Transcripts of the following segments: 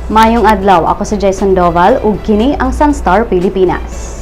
Mayong adlaw, ako si Jason Doval ug kini ang Sun.Star Pilipinas.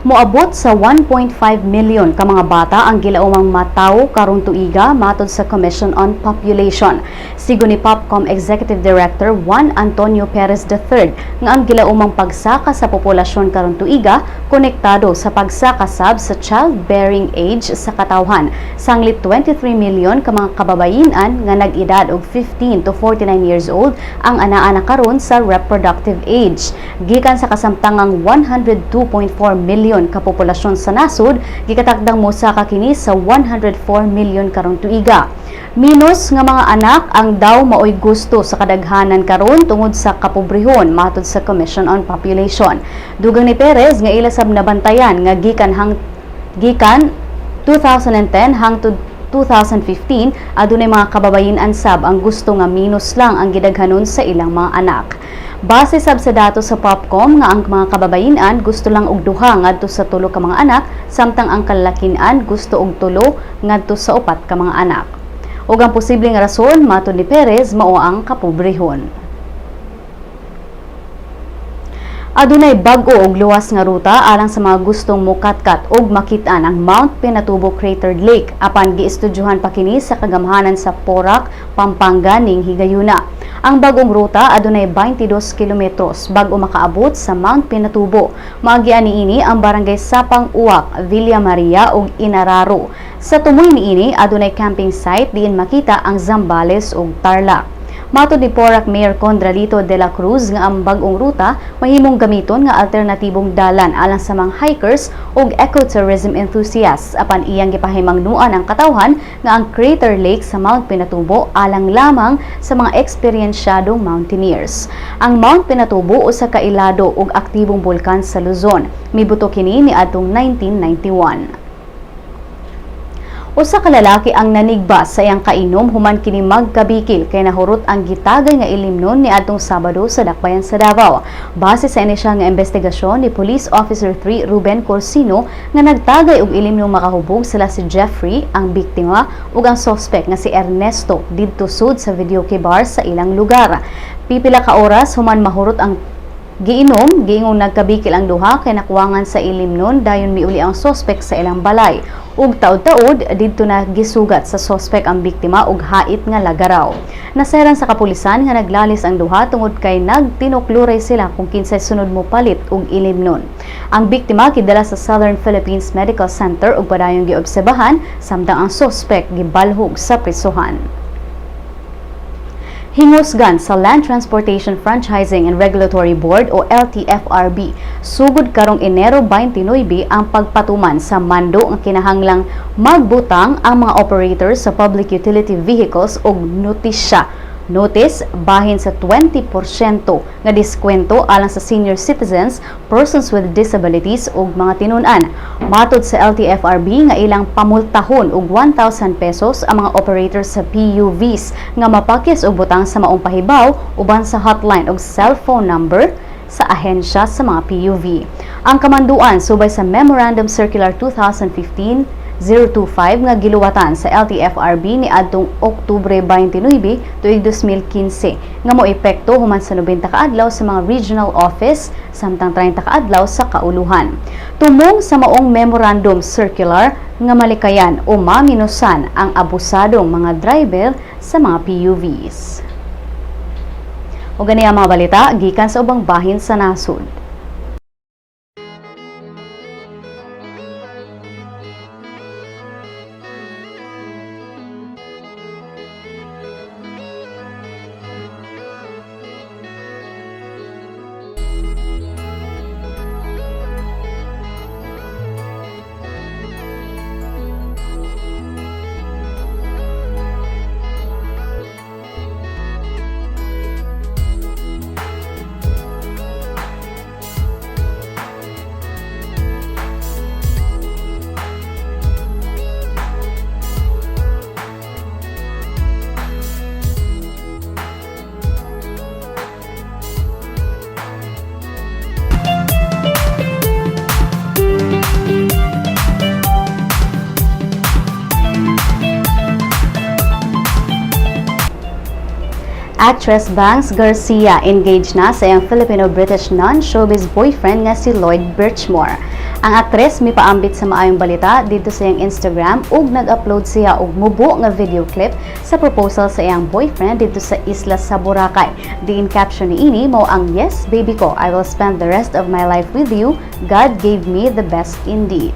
Moabot sa 1.5 million ka mga bata ang gilaumang matawo karong tuiga matod sa Commission on Population. Sigo ni PopCom Executive Director Juan Antonio Perez III nga ang gilaumang pagsaka sa populasyon karong tuiga konektado sa pagsakasab sa childbearing age sa katawhan. Sanglit 23 million ka mga kababayen-an nga nag-edad og 15 to 49 years old ang anaa karon sa reproductive age. Gikan sa kasamtangang 102.4 million kapopulasyon sa nasod, gikatakdang mosaka kini sa 104 million karong tuiga. Minos nga mga anak ang daw maoy gusto sa kadaghanan karon tungod sa kapobrehon matod sa Commission on Population. Dugang ni Perez nga ila sab nabantayan nga gikan 2010 hangtod 2015 adunay mga kababayen-an sab ang gusto nga minos lang ang gidaghanon sa ilang mga anak. Base sab sa datos sa PopCom nga ang mga kababayen-an gusto lang og duha ngadto sa 3 ka mga anak, samtang ang kalalakin-an gusto og 3 ngadto sa 4 ka mga anak. Ug ang posibleng rason matud ni Perez mao ang kapobrehon. Adunay bag-o og luwas nga ruta alang sa mga gustong mokatkat og makit-an ang Mount Pinatubo Cratered Lake apan giestudyohan pa kini sa kagamhanan sa Porac, Pampanga ning higayuna. Ang bagong ruta adunay 22 kilometros bago makaabot sa Mount Pinatubo. Maagian niini ang barangay Sapang Uwak, Villa Maria ug Inararo. Sa tumoy niini adunay camping site diin makita ang Zambales ug Tarlac. Matod ni Porac Mayor Condralito de la Cruz nga ang bagong ruta mahimong gamiton nga alternatibong dalan alang sa mga hikers ug ecotourism enthusiasts apan iyang gipahimangnuan ang katawhan nga ang Crater Lake sa Mount Pinatubo alang lamang sa mga eksperyensyadong mountaineers. Ang Mount Pinatubo usa ka ilado ug aktibong bulkan sa Luzon. Mibuto kini niadtong 1991. Usa ka lalaki ang nanigbas sa iyang kainom human kini magkabikil kay nahurot ang gitagay nga ilimnon niadtong Sabado sa Dakbayan sa Davao. Base sa inisyal nga investigasyon ni Police Officer 3 Ruben Corsino nga nagtagay og ilimnong makahubog sila si Jeffrey, ang biktima, ug ang suspect nga si Ernesto didto sud sa videoke bar sa ilang lugar. Pipila ka oras human mahurot ang giinom, giingong nagkabikil ang duha kay nakuwangan sa ilimnon dayon miuli ang suspect sa ilang balay. Ug taod-taod didto na gisugat sa suspect ang biktima og hait nga lagaraw. Naseran sa kapulisan nga naglalis ang duha tungod kay nagtinukluray sila kung kinsay sunod mo palit og ilimnon. Ang biktima kidala sa Southern Philippines Medical Center ug padayong giobserbahan samtang ang suspect gibalhog sa prisuhan. Hingusgan sa Land Transportation Franchising and Regulatory Board o LTFRB, sugod karong Enero 29 ang pagpatuman sa mando nga kinahanglang magbutang ang mga operators sa public utility vehicles og notice bahin sa 20% nga diskwento alang sa senior citizens, persons with disabilities ug mga tinun-an. Matod sa LTFRB nga ilang pamultahon og 1,000 pesos ang mga operators sa PUVs nga mapakyas og butang sa maong pahibaw uban sa hotline ug cellphone number sa ahensya sa mga PUV. Ang kamanduan subay sa Memorandum Circular 2015-025 nga giluwatan sa LTFRB ni adtong Oktubre 29 tuig 2015 nga moepekto human sa 90 ka adlaw sa mga regional office samtang 30 ka adlaw sa kauluhan. Tumong sa maong memorandum circular nga malikayan o maminusan ang abusadong mga driver sa mga PUVs. O gani ang mga balita gikan sa ubang bahin sa nasod. Actress Bangs Garcia engaged na sa iyang Filipino-British non-showbiz boyfriend nga si Lloyd Birchmore. Ang aktres mipaambit sa maayong balita dito sa iyang Instagram ug nag-upload siya og mubo nga video clip sa proposal sa iyang boyfriend dito sa isla sa Boracay. Diin caption ni ini mao ang "Yes, baby ko, I will spend the rest of my life with you. God gave me the best indeed."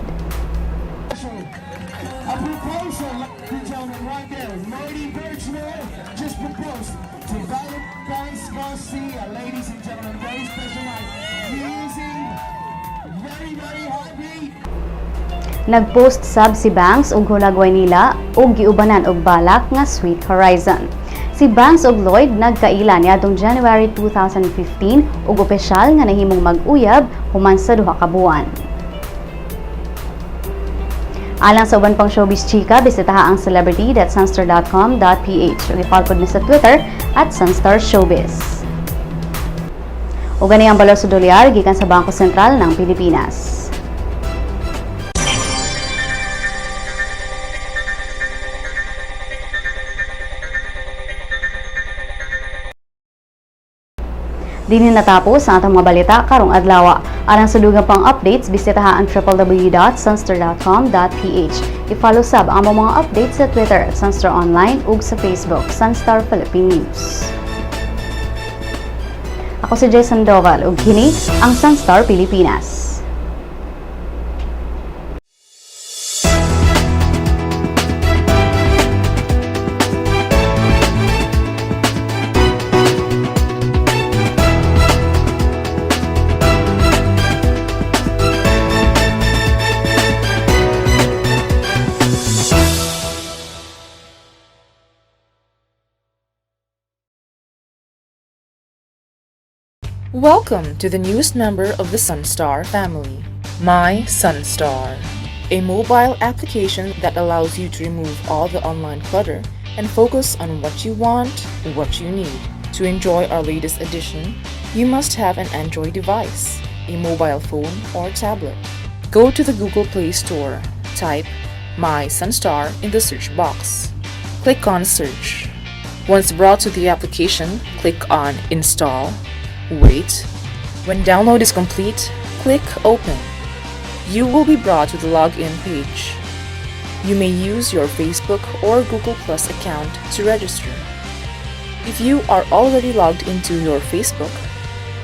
Garcia, ladies and gentlemen, very special night. Using very heartbeat. Nagpost sab si Bangs og hulagway nila og giubanan og balak nga Sweet Horizon. Si Bangs ug Lloyd nagkaila niadtong January 2015 ug opisyal nga nahimong mag-uyab human sa duha ka buwan. Alang sa uban pang showbiz chika, bisitaha ang celebrity.sunstar.com.ph ug i-follow pod na sa Twitter @Sun.Star Showbiz. Ug gani ang balor sa dolyar gikan sa Bangko Sentral ng Pilipinas. Dini natapos ang atong mga balita karong adlawa. Alang sa dugang pang updates, bisitaha ang www.sunstar.com.ph. I-follow sab ang mga updates sa Twitter, Sun.Star Online ug sa Facebook, Sun.Star Philippine News. Ako si Jason Doval ug kini ang Sun.Star Pilipinas. Welcome to the newest member of the Sun.Star family, My Sun.Star, a mobile application that allows you to remove all the online clutter and focus on what you want, what you need. To enjoy our latest edition, you must have an Android device, a mobile phone or tablet. Go to the Google Play Store, type My Sun.Star in the search box. Click on Search. Once brought to the application, click on Install. Wait. When download is complete, click Open. You will be brought to the login page. You may use your Facebook or Google Plus account to register. If you are already logged into your Facebook,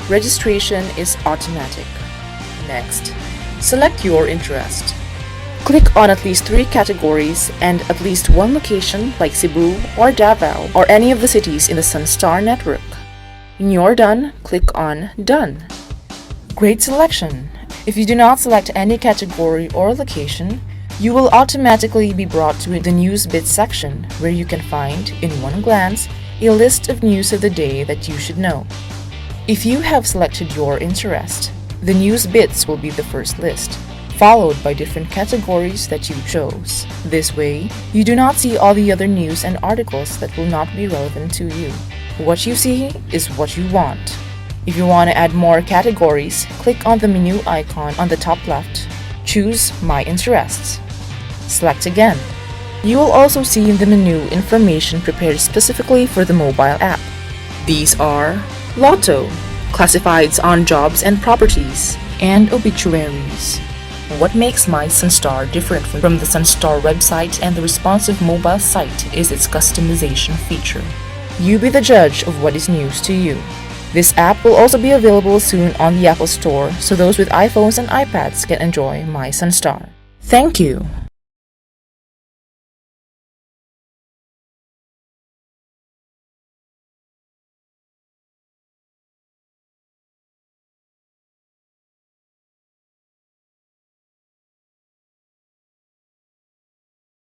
registration is automatic. Next, select your interest. Click on at least 3 categories and at least 1 location like Cebu or Davao or any of the cities in the Sun.Star network. When you're done, click on Done. Great selection! If you do not select any category or location, you will automatically be brought to the News Bits section where you can find, in one glance, a list of news of the day that you should know. If you have selected your interest, the News Bits will be the first list, followed by different categories that you chose. This way, you do not see all the other news and articles that will not be relevant to you. What you see is what you want. If you want to add more categories, click on the menu icon on the top left. Choose My Interests. Select again. You will also see in the menu information prepared specifically for the mobile app. These are Lotto, classifieds on jobs and properties, and obituaries. What makes My Sun.Star different from the Sun.Star website and the responsive mobile site is its customization feature. You be the judge of what is news to you. This app will also be available soon on the Apple Store, so those with iPhones and iPads can enjoy My Sun.Star. Thank you!